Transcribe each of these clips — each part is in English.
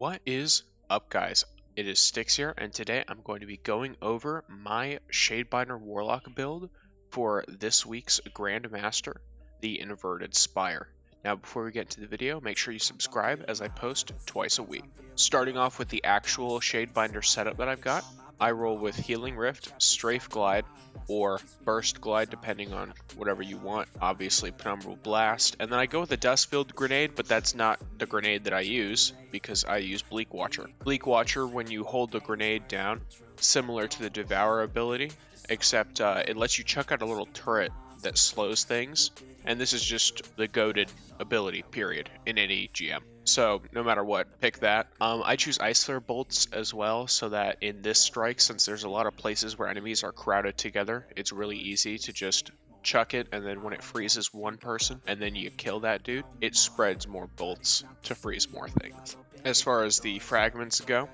What is up, guys? It is Styx here, and today I'm going to be going over my Shadebinder Warlock build for this week's Grandmaster, the Inverted Spire. Now, before we get into the video, make sure you subscribe as I post twice a week. Starting off with the actual Shadebinder setup that I've got, I roll with Healing Rift, Strafe Glide, or Burst Glide, depending on whatever you want. Obviously, Penumbral Blast. And then I go with a Dust-Filled Grenade, but that's not the grenade that I use, because I use Bleak Watcher. Bleak Watcher, when you hold the grenade down, similar to the Devour ability, except it lets you chuck out a little turret that slows things. And this is just the goated ability, period, in any GM. So no matter what, pick that. I choose Ice Flare Bolts as well, so that in this strike, since there's a lot of places where enemies are crowded together, it's really easy to just chuck it, and then when it freezes one person and then you kill that dude, it spreads more bolts to freeze more things. As far as the fragments go,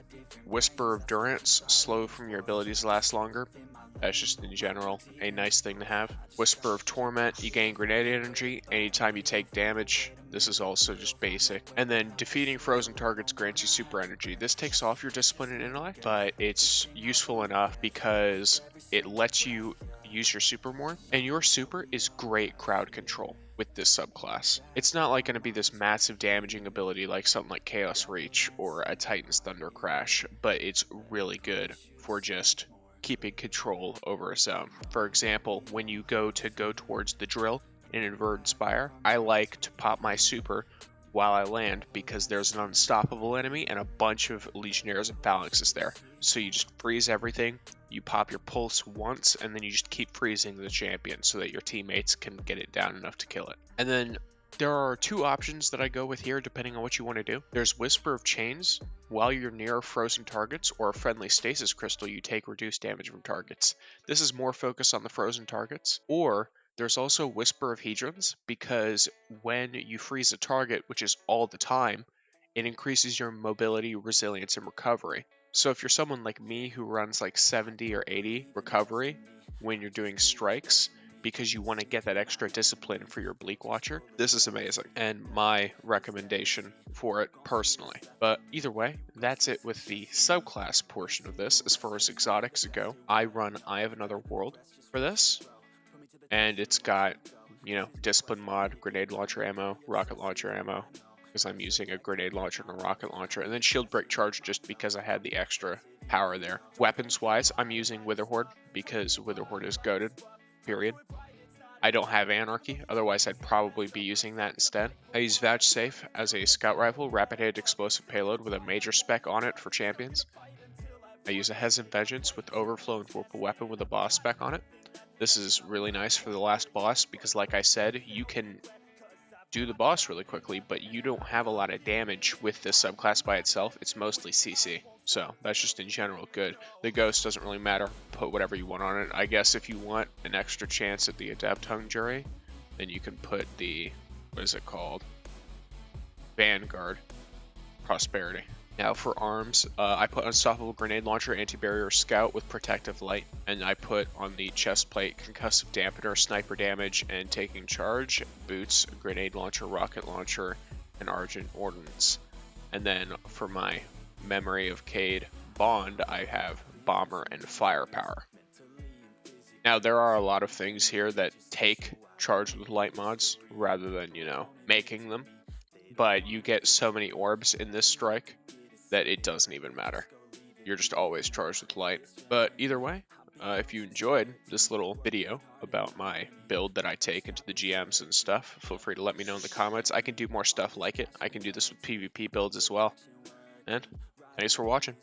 Whisper of Durance, slow from your abilities last longer. That's just in general a nice thing to have. Whisper of Torment, you gain grenade energy anytime you take damage. This is also just basic. And then defeating frozen targets grants you super energy. This takes off your discipline and intellect, but it's useful enough because it lets you use your super more. And your super is great crowd control with this subclass. It's not like going to be this massive damaging ability like something like Chaos Reach or a Titan's Thunder Crash, but it's really good for just keeping control over a zone. For example, when you go towards the drill in Inverted Spire, I like to pop my super while I land because there's an unstoppable enemy and a bunch of Legionnaires and Phalanxes there. So you just freeze everything, you pop your pulse once, and then you just keep freezing the champion so that your teammates can get it down enough to kill it. And then there are two options that I go with here depending on what you want to do. There's Whisper of Chains. While you're near frozen targets or a friendly stasis crystal, you take reduced damage from targets. This is more focused on the frozen targets. Or there's also Whisper of Hedrons, because when you freeze a target, which is all the time, it increases your mobility, resilience, and recovery. So if you're someone like me who runs like 70 or 80 recovery when you're doing strikes, because you want to get that extra discipline for your Bleak Watcher, this is amazing, and my recommendation for it personally. But either way, that's it with the subclass portion of this. As far as exotics go, I run Eye of Another World for this, and it's got, discipline mod, grenade launcher ammo, rocket launcher ammo, because I'm using a grenade launcher and a rocket launcher, and then shield break charge just because I had the extra power there. Weapons wise, I'm using Witherhoard because Witherhoard is goated. Period. I don't have Anarchy, otherwise I'd probably be using that instead. I use Vouchsafe as a scout rifle, rapid-hit explosive payload with a major spec on it for champions. I use a Hesitant Vengeance with overflow and vorpal weapon with a boss spec on it. This is really nice for the last boss because, like I said, you can do the boss really quickly, but you don't have a lot of damage with this subclass by itself. It's mostly CC. So that's just in general good. The ghost doesn't really matter. Put whatever you want on it. I guess if you want an extra chance at the Adept Hung Jury, then you can put the, what is it called? Vanguard Prosperity. Now for arms, I put Unstoppable Grenade Launcher, Anti-Barrier Scout with Protective Light, and I put on the chest plate Concussive Dampener, Sniper Damage, and Taking Charge, Boots, Grenade Launcher, Rocket Launcher, and Argent Ordnance. And then for my Memory of Cade Bond, I have Bomber and Firepower. Now there are a lot of things here that take charge with light mods rather than, making them, but you get so many orbs in this strike that it doesn't even matter. You're just always charged with light. But either way, if you enjoyed this little video about my build that I take into the GMs and stuff, feel free to let me know in the comments. I can do more stuff like it. I can do this with PvP builds as well. And thanks for watching.